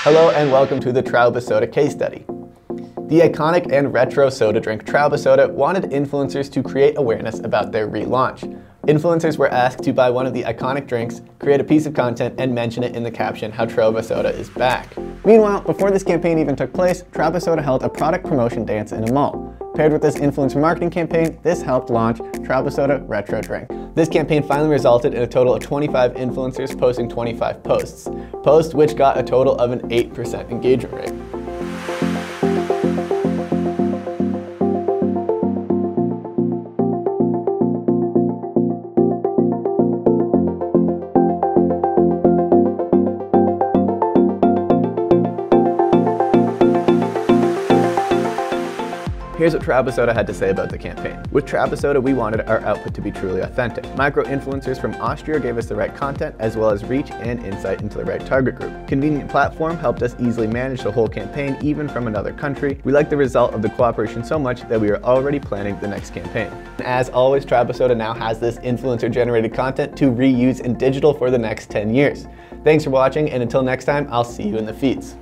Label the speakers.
Speaker 1: Hello and welcome to the Traubisoda case study. The iconic and retro soda drink Traubisoda wanted influencers to create awareness about their relaunch. Influencers were asked to buy one of the iconic drinks, create a piece of content, and mention it in the caption how Traubisoda is back. Meanwhile, before this campaign even took place, Traubisoda held a product promotion dance in a mall. Paired with this influencer marketing campaign, this helped launch Traubisoda Retro Drink. This campaign finally resulted in a total of 25 influencers posting 25 posts which got a total of an 8% engagement rate. Here's what Traubisoda had to say about the campaign. With Traubisoda, we wanted our output to be truly authentic. Micro-influencers from Austria gave us the right content, as well as reach and insight into the right target group. Convenient platform helped us easily manage the whole campaign, even from another country. We liked the result of the cooperation so much that we are already planning the next campaign. As always, Traubisoda now has this influencer-generated content to reuse in digital for the next 10 years. Thanks for watching, and until next time, I'll see you in the feeds.